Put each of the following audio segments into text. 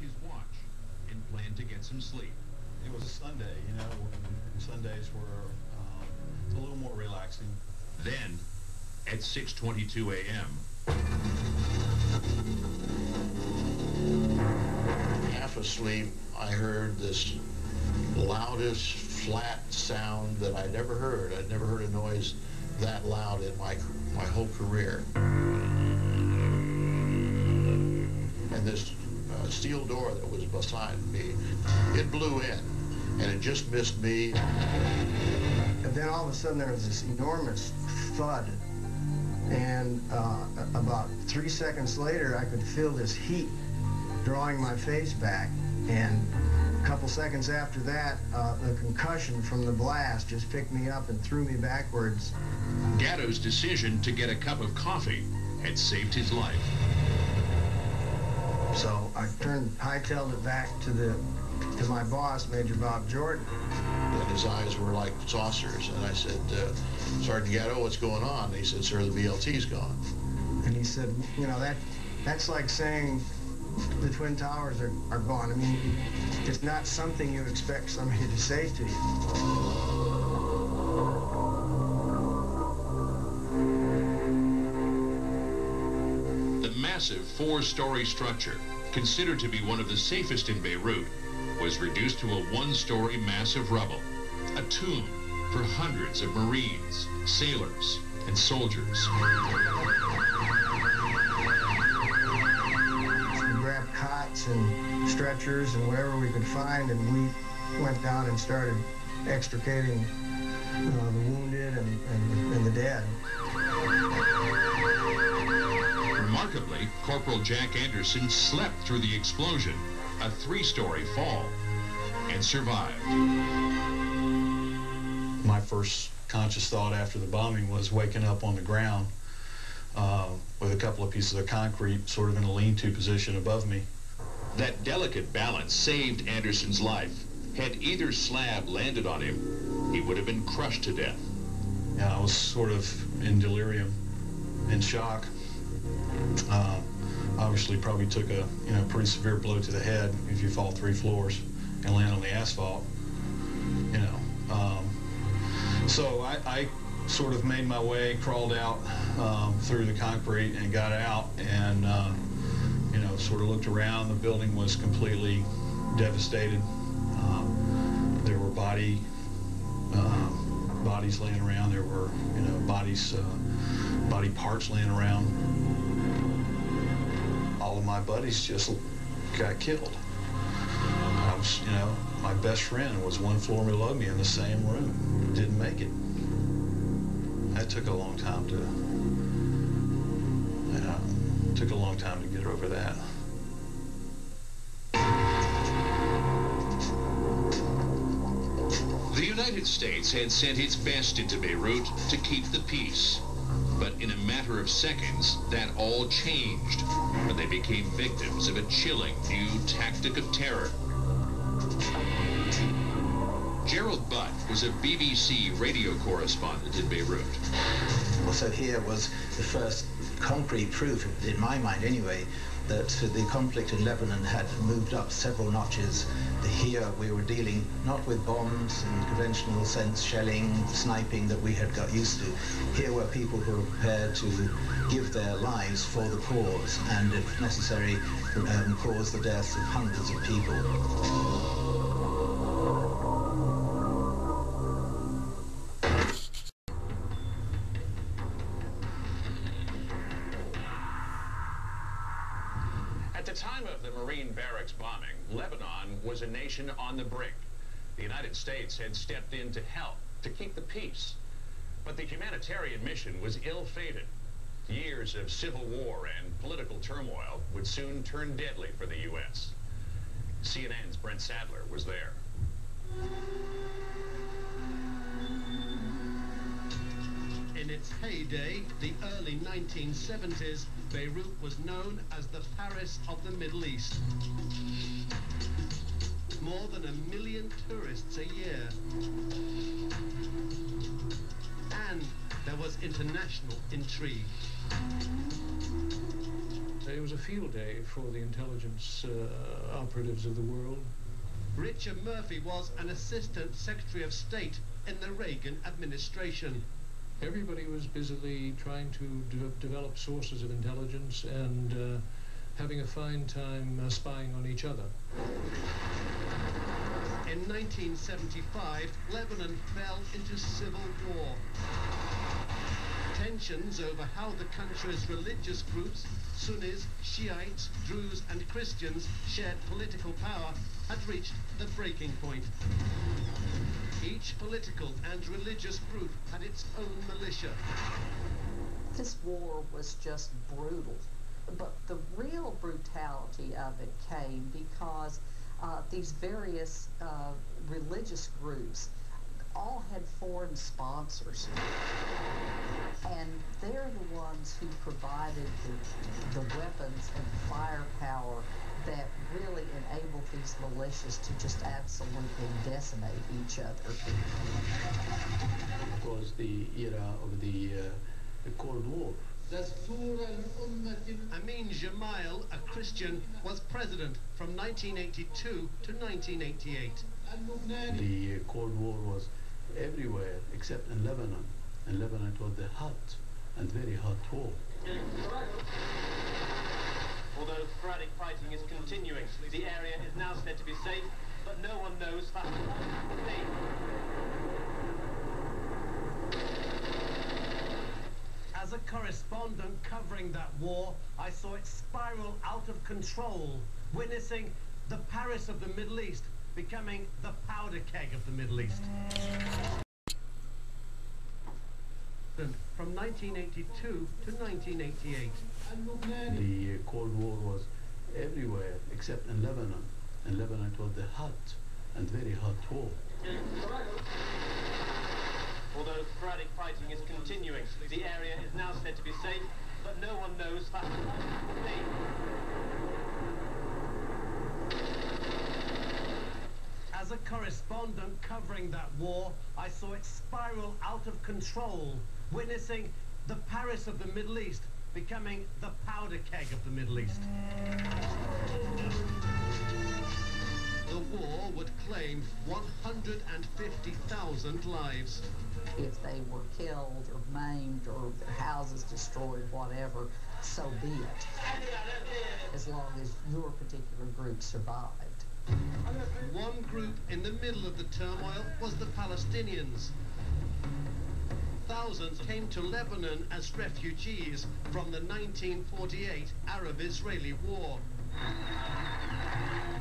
his watch and planned to get some sleep. It was a Sunday, you know, when Sundays were a little more relaxing. Then, at 6:22 a.m., half asleep, I heard this loudest, flat sound that I'd ever heard. I'd never heard a noise that loud in my whole career. And this steel door that was beside me, it blew in, and it just missed me. And then all of a sudden there was this enormous thud, and about 3 seconds later I could feel this heat drawing my face back, and a couple seconds after that the concussion from the blast just picked me up and threw me backwards. Gatto's decision to get a cup of coffee had saved his life. So I hightailed it back to my boss, Major Bob Jordan. And his eyes were like saucers, and I said, Sergeant Gatto, what's going on? And he said, sir, the BLT's gone. And he said, you know, that's like saying the Twin Towers are gone. I mean, it's not something you expect somebody to say to you. The massive 4-story structure, considered to be one of the safest in Beirut, was reduced to a 1-story mass of rubble, a tomb for hundreds of Marines, sailors, and soldiers. We grabbed cots and stretchers and whatever we could find, and we went down and started extricating the wounded and the dead. Remarkably, Corporal Jack Anderson slept through the explosion, a 3-story fall, and survived. My first conscious thought after the bombing was waking up on the ground with a couple of pieces of concrete sort of in a lean-to position above me. That delicate balance saved Anderson's life. Had either slab landed on him, he would have been crushed to death. Yeah, I was sort of in delirium, in shock. Obviously probably took a pretty severe blow to the head if you fall 3 floors and land on the asphalt, you know. So I sort of made my way, crawled out through the concrete and got out, and sort of looked around. The building was completely devastated. There were bodies laying around. There were body parts laying around. All of my buddies just got killed. I was, my best friend was 1 floor below me in the same room. Didn't make it. That took a long time to get over that. The United States had sent its best into Beirut to keep the peace. But in a matter of seconds, that all changed when they became victims of a chilling new tactic of terror. Gerald Butt was a BBC radio correspondent in Beirut. Well, so here was the first concrete proof, in my mind anyway, that the conflict in Lebanon had moved up several notches. Here we were dealing not with bombs in the conventional sense, shelling, sniping that we had got used to. Here were people who were prepared to give their lives for the cause, and if necessary, cause the deaths of hundreds of people. At the time of the Marine Barracks bombing, Lebanon was a nation on the brink. The United States had stepped in to help, to keep the peace. But the humanitarian mission was ill-fated. Years of civil war and political turmoil would soon turn deadly for the U.S. CNN's Brent Sadler was there. In its heyday, the early 1970s, Beirut was known as the Paris of the Middle East. More than 1 million tourists a year. And there was international intrigue. It was a field day for the intelligence operatives of the world. Richard Murphy was an Assistant Secretary of State in the Reagan administration. Everybody was busily trying to develop sources of intelligence and having a fine time spying on each other. In 1975, Lebanon fell into civil war. Tensions over how the country's religious groups, Sunnis, Shiites, Druze and Christians, shared political power had reached the breaking point. Each political and religious group had its own militia. This war was just brutal, but the real brutality of it came because these various religious groups all had foreign sponsors, and they're the ones who provided the weapons and firepower that really enabled these militias to just absolutely decimate each other. It was the era of the Cold War. Amin Gemayel, a Christian, was president from 1982 to 1988. The Cold War was everywhere except in Lebanon. In Lebanon it was the hot and very hot war. Although sporadic fighting is continuing, the area is now said to be safe, but no one knows for how long. As a correspondent covering that war, I saw it spiral out of control, witnessing the Paris of the Middle East becoming the powder keg of the Middle East. From 1982 to 1988. The Cold War was everywhere except in Lebanon. In Lebanon it was the hot and very hot war. Although sporadic fighting is continuing, the area is now said to be safe, but no one knows for how long. As a correspondent covering that war, I saw it spiral out of control, witnessing the Paris of the Middle East becoming the powder keg of the Middle East. The war would claim 150,000 lives. If they were killed or maimed or their houses destroyed, whatever, so be it, as long as your particular group survived. One group in the middle of the turmoil was the Palestinians. Thousands came to Lebanon as refugees from the 1948 Arab-Israeli War.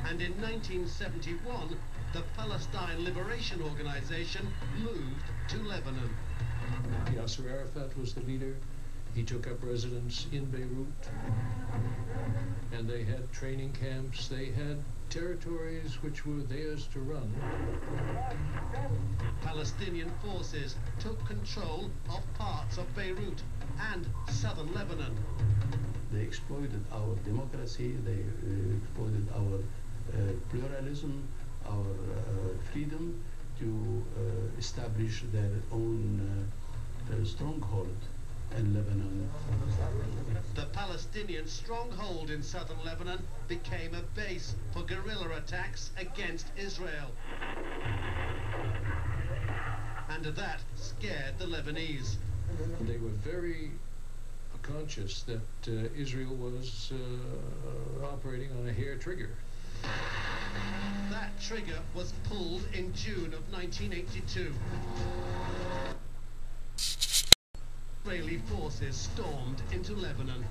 And in 1971, the Palestine Liberation Organization moved to Lebanon. Yasser Arafat was the leader. He took up residence in Beirut, and they had training camps. They had territories which were theirs to run. Palestinian forces took control of parts of Beirut and southern Lebanon. They exploited our democracy, they exploited our pluralism, our freedom to establish their own stronghold in Lebanon. The Palestinian stronghold in southern Lebanon became a base for guerrilla attacks against Israel. And that scared the Lebanese. They were very conscious that Israel was operating on a hair trigger. That trigger was pulled in June of 1982. Israeli forces stormed into Lebanon.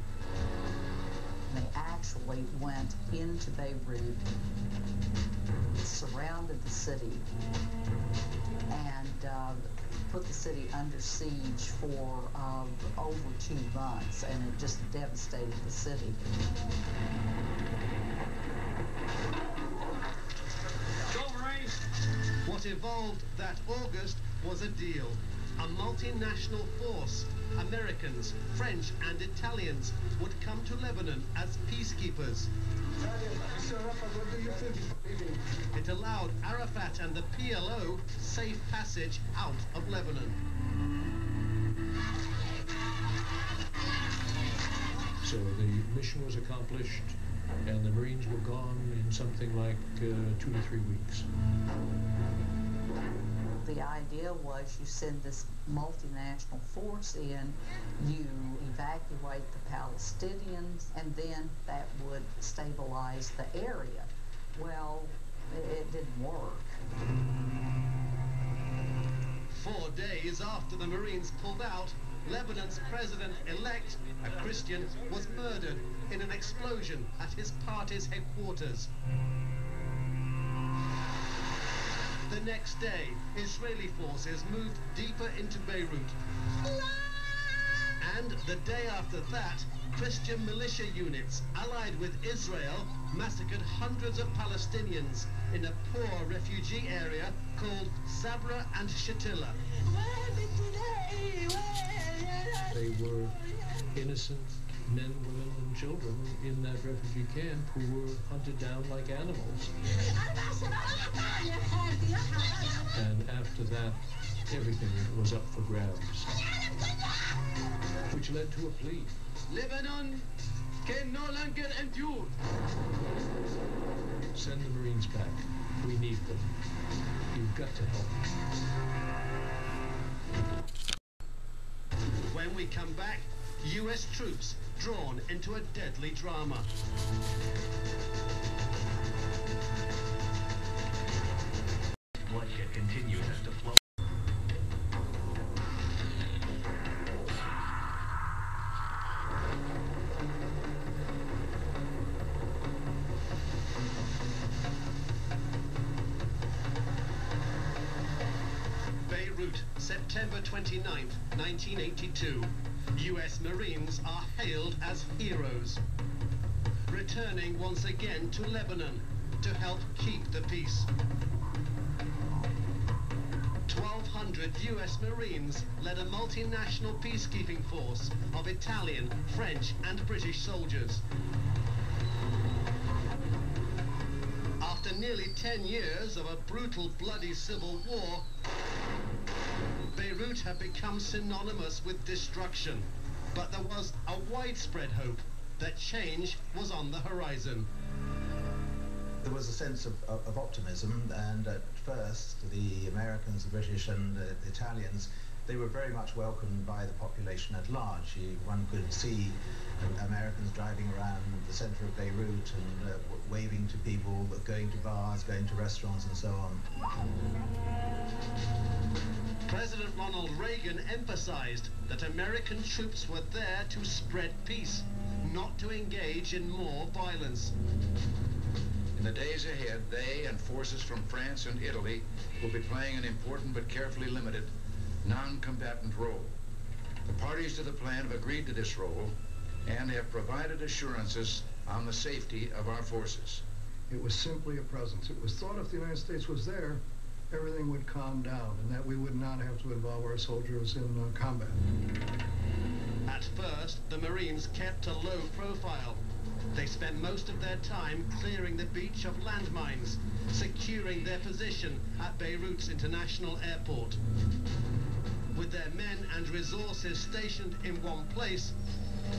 They actually went into Beirut, surrounded the city, and put the city under siege for over 2 months, and it just devastated the city. What evolved that August was a deal. A multinational force, Americans, French and Italians, would come to Lebanon as peacekeepers. It allowed Arafat and the PLO safe passage out of Lebanon. So the mission was accomplished, and the Marines were gone in something like 2 to 3 weeks. The idea was you send this multinational force in, you evacuate the Palestinians, and then that would stabilize the area. Well, it didn't work. 4 days after the Marines pulled out, Lebanon's president-elect, a Christian, was murdered in an explosion at his party's headquarters. The next day, Israeli forces moved deeper into Beirut. And the day after that, Christian militia units allied with Israel massacred hundreds of Palestinians in a poor refugee area called Sabra and Shatila. They were innocent men, women, and children in that refugee camp who were hunted down like animals. And after that, everything was up for grabs, which led to a plea. Lebanon can no longer endure. Send the Marines back. We need them. You've got to help. When we come back, US troops drawn into a deadly drama. Bloodshed continues as the flow. Beirut, September 29th, 1982. US Marines are hailed as heroes, returning once again to Lebanon to help keep the peace. 1,200 US Marines led a multinational peacekeeping force of Italian, French, and British soldiers. After nearly 10 years of a brutal, bloody civil war, Beirut had become synonymous with destruction, but there was a widespread hope that change was on the horizon. There was a sense of optimism, and at first the Americans, the British and the Italians, they were very much welcomed by the population at large. One could see Americans driving around the center of Beirut and waving to people, going to bars, going to restaurants and so on. President Ronald Reagan emphasized that American troops were there to spread peace, not to engage in more violence. In the days ahead, they and forces from France and Italy will be playing an important but carefully limited non-combatant role. The parties to the plan have agreed to this role and have provided assurances on the safety of our forces. It was simply a presence. It was thought if the United States was there, everything would calm down and that we would not have to involve our soldiers in combat. At first, the Marines kept a low profile. They spent most of their time clearing the beach of landmines, securing their position at Beirut's international airport. With their men and resources stationed in one place,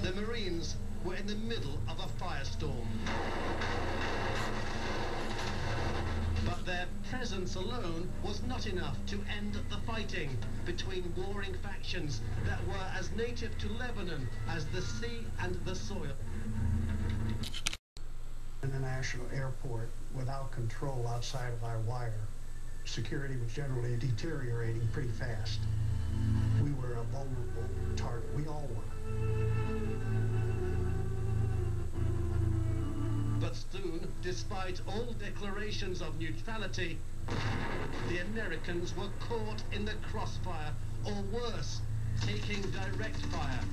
the Marines were in the middle of a firestorm. But their presence alone was not enough to end the fighting between warring factions that were as native to Lebanon as the sea and the soil. International airport without control outside of our wire. Security was generally deteriorating pretty fast. We were a vulnerable target. We all were. But soon, despite all declarations of neutrality, the Americans were caught in the crossfire, or worse, taking direct fire.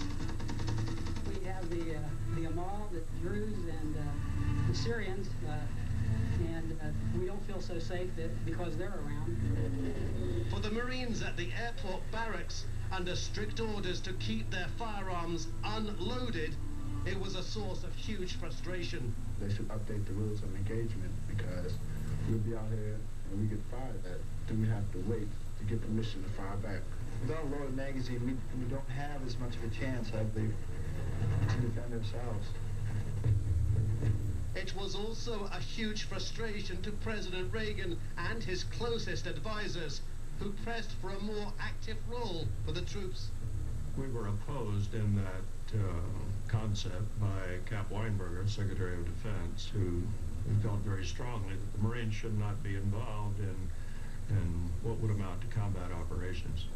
We have the Amal, the Druze, and the Syrians, and we don't feel so safe because they're around. For the Marines at the airport barracks, under strict orders to keep their firearms unloaded, it was a source of huge frustration. They should update the rules of engagement because we'll be out here and we get fired at. Then we have to wait to get permission to fire back. Without a loaded magazine, we don't have as much of a chance, I believe. to defend themselves. It was also a huge frustration to President Reagan and his closest advisors, who pressed for a more active role for the troops. We were opposed in that concept by Cap Weinberger, Secretary of Defense, who felt very strongly that the Marines should not be involved in what would amount to combat operations.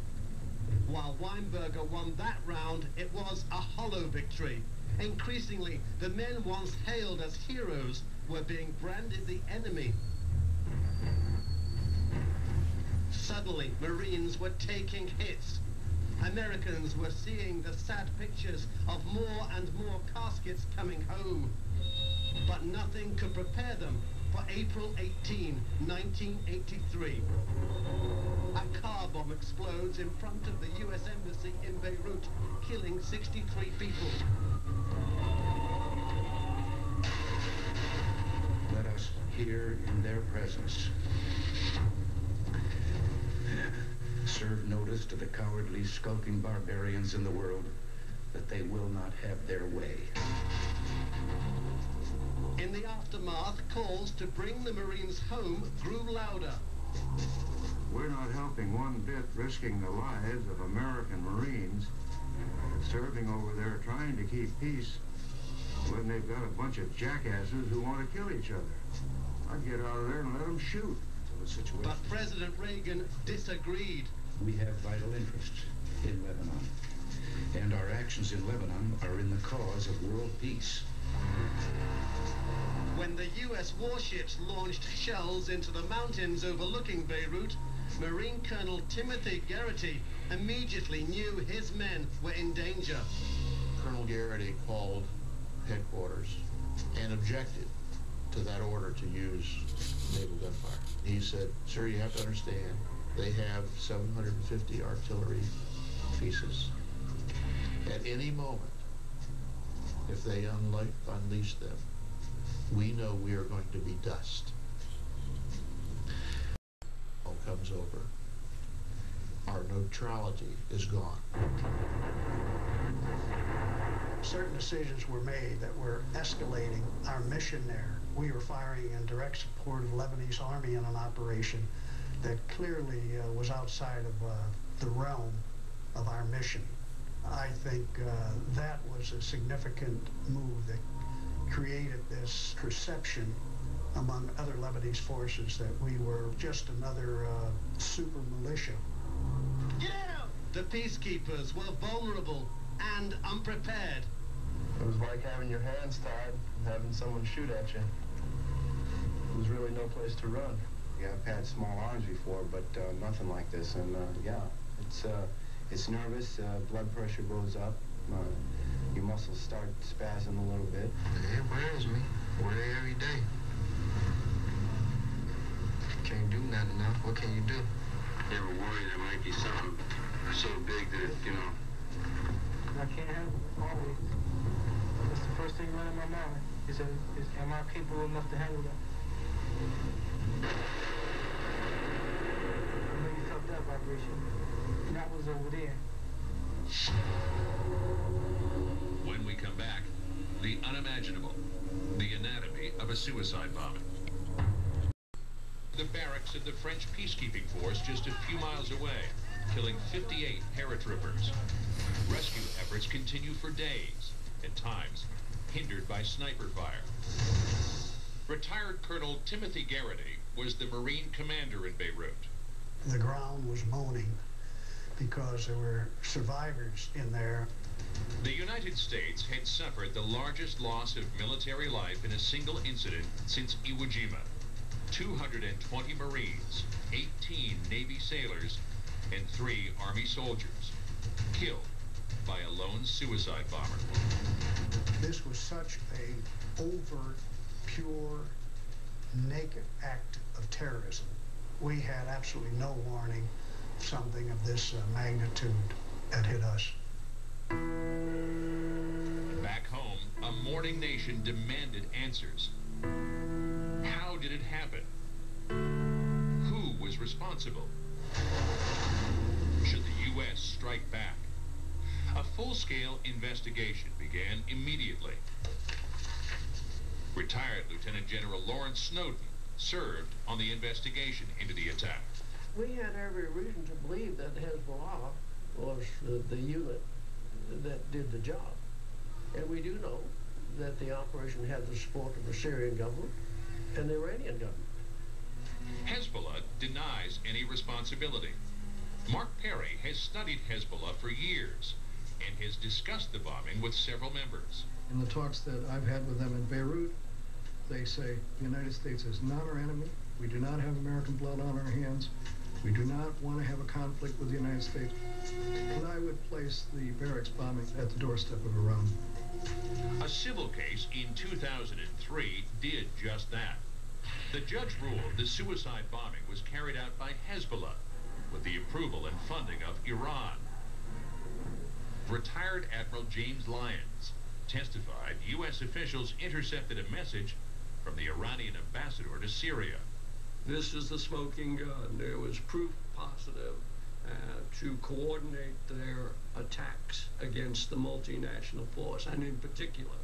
While Weinberger won that round, it was a hollow victory. Increasingly, the men once hailed as heroes were being branded the enemy. Suddenly, Marines were taking hits. Americans were seeing the sad pictures of more and more caskets coming home. But nothing could prepare them for April 18, 1983. A car bomb explodes in front of the U.S. Embassy in Beirut, killing 63 people. Let us, here in their presence, serve notice to the cowardly, skulking barbarians in the world that they will not have their way. In the aftermath, calls to bring the Marines home grew louder. We're not helping one bit, risking the lives of American Marines serving over there trying to keep peace when they've got a bunch of jackasses who want to kill each other. I'd get out of there and let them shoot. But President Reagan disagreed. We have vital interests in Lebanon, and our actions in Lebanon are in the cause of world peace. When the U.S. warships launched shells into the mountains overlooking Beirut, Marine Colonel Timothy Garrity immediately knew his men were in danger. Colonel Garrity called headquarters and objected to that order to use naval gunfire. He said, "Sir, you have to understand, they have 750 artillery pieces. At any moment, if they unleash them, we know we are going to be dust." All comes over. Our neutrality is gone. Certain decisions were made that were escalating our mission there. We were firing in direct support of the Lebanese army in an operation that clearly was outside of the realm of our mission. I think that was a significant move that created this perception among other Lebanese forces that we were just another super militia. Get out! The peacekeepers were vulnerable and unprepared. It was like having your hands tied and having someone shoot at you. There was really no place to run. Yeah, I've had small arms before, but nothing like this. And yeah, it's nervous. Blood pressure goes up. Your muscles start spazzing a little bit. It worries me. Worry every day. Can't do nothing now. What can you do? You ever worry there might be something so big that it, you know? I can't handle it, always. That's the first thing running in my mind. Is am I capable enough to handle that? I know you felt that vibration. And that was over there. When we come back, the unimaginable, the anatomy of a suicide bombing. The barracks of the French peacekeeping force just a few miles away, killing 58 paratroopers. Rescue efforts continue for days, at times hindered by sniper fire. Retired Colonel Timothy Garrity was the Marine commander in Beirut. The ground was moaning because there were survivors in there. The United States had suffered the largest loss of military life in a single incident since Iwo Jima. 220 Marines, 18 Navy sailors, and 3 Army soldiers killed by a lone suicide bomber. This was such a overt, pure, naked act of terrorism. We had absolutely no warning of something of this magnitude had hit us. Back home, a mourning nation demanded answers. How did it happen? Who was responsible? Should the U.S. strike back? A full-scale investigation began immediately. Retired Lieutenant General Lawrence Snowden served on the investigation into the attack. We had every reason to believe that Hezbollah was the unit that did the job. And we do know that the operation had the support of the Syrian government and the Iranian government. Hezbollah denies any responsibility. Mark Perry has studied Hezbollah for years and has discussed the bombing with several members. In the talks that I've had with them in Beirut, they say the United States is not our enemy. We do not have American blood on our hands. We do not want to have a conflict with the United States. And I would place the barracks bombing at the doorstep of Iran. A civil case in 2003 did just that. The judge ruled the suicide bombing was carried out by Hezbollah with the approval and funding of Iran. Retired Admiral James Lyons testified U.S. officials intercepted a message from the Iranian ambassador to Syria. This is the smoking gun. There was proof positive to coordinate their attacks against the multinational force, and in particular,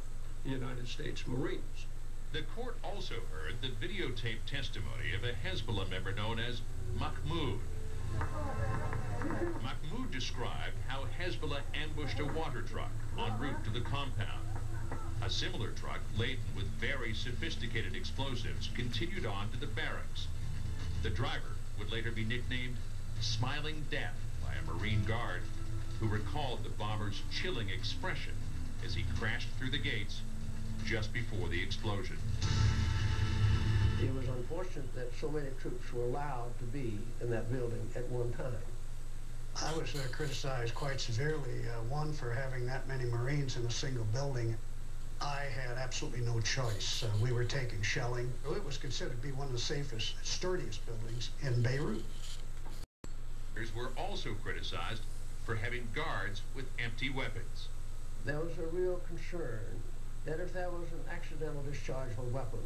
the United States Marines. The court also heard the videotaped testimony of a Hezbollah member known as Mahmoud. Mahmoud described how Hezbollah ambushed a water truck en route to the compound. A similar truck, laden with very sophisticated explosives, continued on to the barracks. The driver would later be nicknamed Smiling Death by a Marine guard who recalled the bomber's chilling expression as he crashed through the gates just before the explosion. It was unfortunate that so many troops were allowed to be in that building at one time. I was criticized quite severely, one, for having that many Marines in a single building. I had absolutely no choice. We were taking shelling. It was considered to be one of the safest, sturdiest buildings in Beirut. Were also criticized for having guards with empty weapons. There was a real concern that if there was an accidental discharge of a weapon,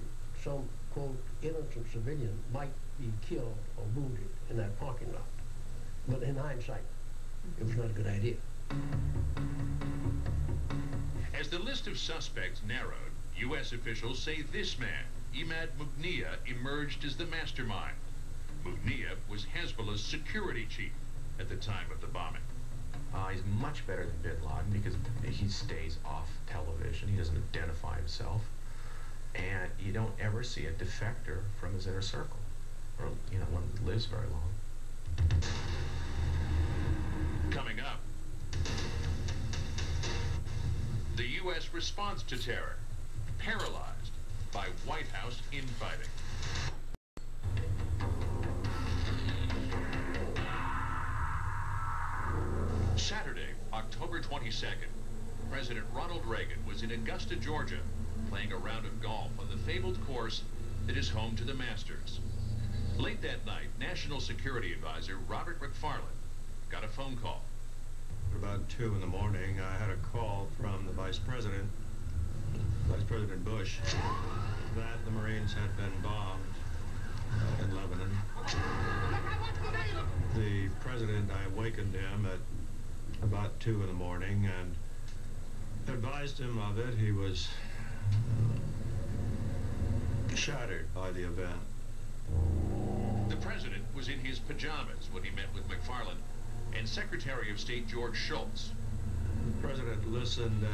some, quote, innocent civilian might be killed or wounded in that parking lot. But in hindsight, it was not a good idea. As the list of suspects narrowed, U.S. officials say this man, Imad Mughniya, emerged as the mastermind. Mughniya was Hezbollah's security chief at the time of the bombing. He's much better than bin Laden because he stays off television. He doesn't identify himself. And you don't ever see a defector from his inner circle, or, you know, one that lives very long. Coming up, the U.S. response to terror, paralyzed by White House infighting. Saturday, October 22nd, President Ronald Reagan was in Augusta, Georgia, playing a round of golf on the fabled course that is home to the Masters. Late that night, National Security Advisor Robert McFarlane got a phone call. At about 2 in the morning, I had a call from the Vice President Bush, that the Marines had been bombed in Lebanon. The President, I awakened him at about 2 in the morning and advised him of it. He was shattered by the event. The President was in his pajamas when he met with McFarlane and Secretary of State George Shultz. The President listened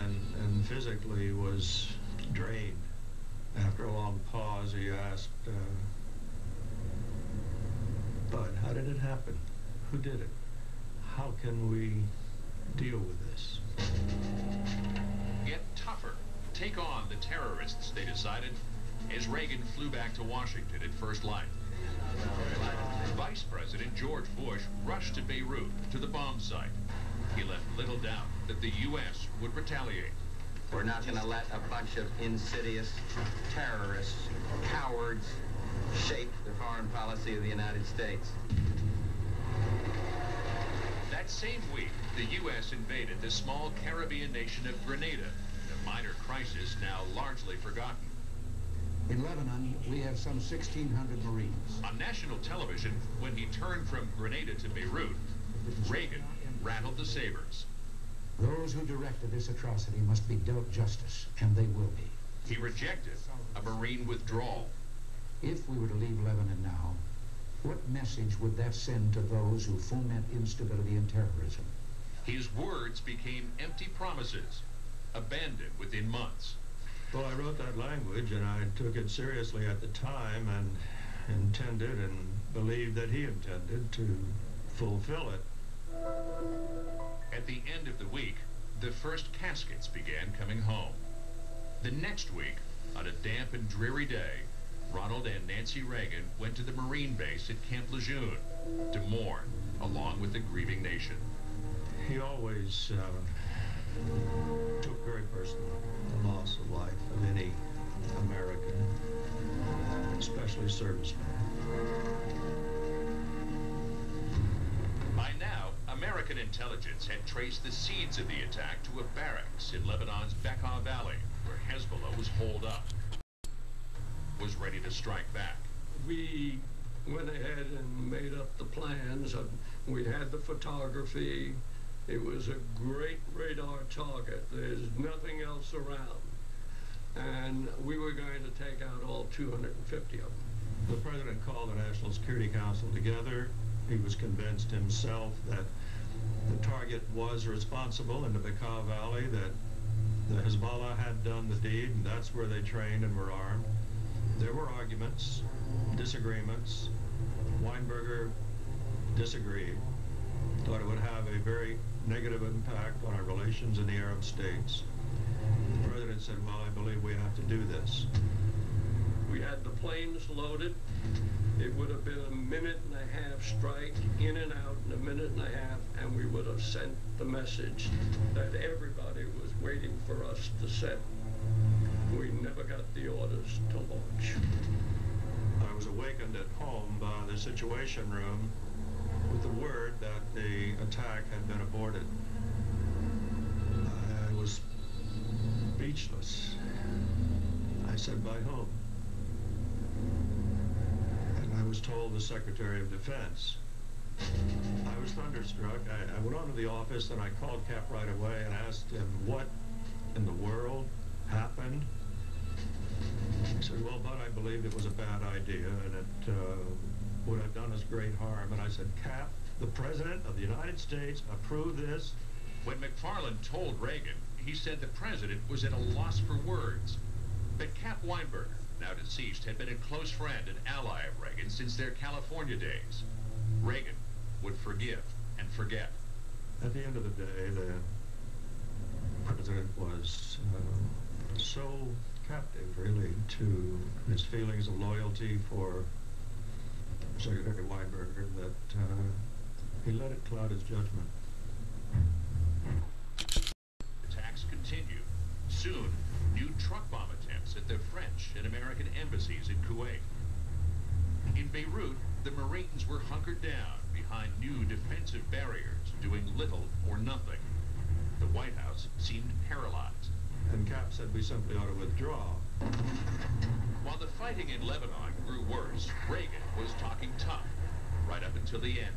and physically was drained. After a long pause, he asked, Bud, how did it happen? Who did it? How can we deal with this? Get tougher. Take on the terrorists, they decided, as Reagan flew back to Washington at first light. Vice President George Bush rushed to Beirut, to the bomb site. He left little doubt that the U.S. would retaliate. We're not going to let a bunch of insidious terrorists, cowards, shape the foreign policy of the United States. That same week, the U.S. invaded the small Caribbean nation of Grenada, a minor crisis now largely forgotten. In Lebanon, we have some 1,600 Marines. On national television, when he turned from Grenada to Beirut, Reagan rattled the sabers. Those who directed this atrocity must be dealt justice, and they will be. He rejected a Marine withdrawal. If we were to leave Lebanon now, what message would that send to those who foment instability and terrorism? His words became empty promises, abandoned within months. Well, I wrote that language, and I took it seriously at the time and intended and believed that he intended to fulfill it. At the end of the week, the first caskets began coming home. The next week, on a damp and dreary day, Ronald and Nancy Reagan went to the Marine base at Camp Lejeune to mourn along with the grieving nation. He always took very personally the loss of life of any American, especially servicemen. By now, American intelligence had traced the seeds of the attack to a barracks in Lebanon's Bekaa Valley, where Hezbollah was holed up, was ready to strike back. We went ahead and made up the plans. We had the photography. It was a great radar target. There's nothing else around. And we were going to take out all 250 of them. The President called the National Security Council together. He was convinced himself that the target was responsible in the Bekaa Valley, that the Hezbollah had done the deed, and that's where they trained and were armed. There were arguments, disagreements. Weinberger disagreed, thought it would have a very negative impact on our relations in the Arab states. The President said, well, I believe we have to do this. We had the planes loaded. It would have been a minute-and-a-half strike, in and out in a minute and a half, and we would have sent the message that everybody was waiting for us to send. We never got the orders to launch. I was awakened at home by the Situation Room with the word that the attack had been aborted. I was speechless. I said, by whom? And I was told the Secretary of Defense. I was thunderstruck. I went on to the office and I called Cap right away and asked him what in the world happened. He said, well, but I believed it was a bad idea and it would have done us great harm. And I said, Cap, the President of the United States approved this. When McFarland told Reagan, he said the President was at a loss for words. But Cap Weinberger, now deceased, had been a close friend and ally of Reagan since their California days. Reagan would forgive and forget. At the end of the day, the President was so captive, really, to his feelings of loyalty for Secretary Weinberger that he let it cloud his judgment. Attacks continued. Soon, new truck bomb attempts at the French and American embassies in Kuwait. In Beirut, the Marines were hunkered down behind new defensive barriers, doing little or nothing. The White House seemed paralyzed. And Cap said we simply ought to withdraw. While the fighting in Lebanon grew worse, Reagan was talking tough, right up until the end.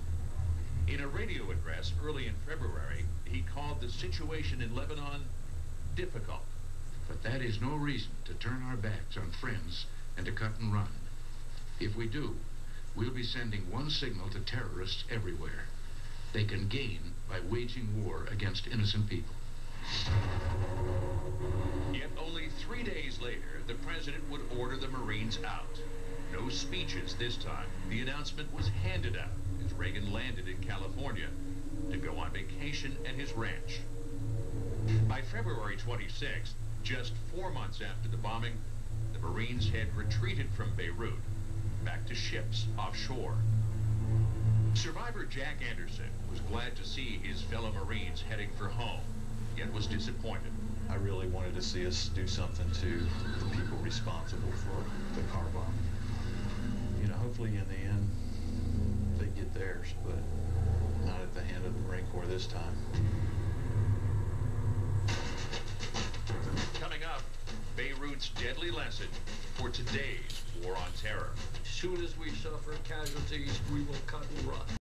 In a radio address early in February, he called the situation in Lebanon difficult. But that is no reason to turn our backs on friends and to cut and run. If we do, we'll be sending one signal to terrorists everywhere. They can gain by waging war against innocent people. Yet only 3 days later, the President would order the Marines out. No speeches this time. The announcement was handed out as Reagan landed in California to go on vacation at his ranch. By February 26th, just 4 months after the bombing, the Marines had retreated from Beirut back to ships offshore. Survivor Jack Anderson was glad to see his fellow Marines heading for home, yet was disappointed. I really wanted to see us do something to the people responsible for the car bomb. You know, hopefully in the end, they get theirs, but not at the hand of the Marine Corps this time. Coming up, Beirut's deadly lesson for today's war on terror. As soon as we suffer casualties, we will cut and run.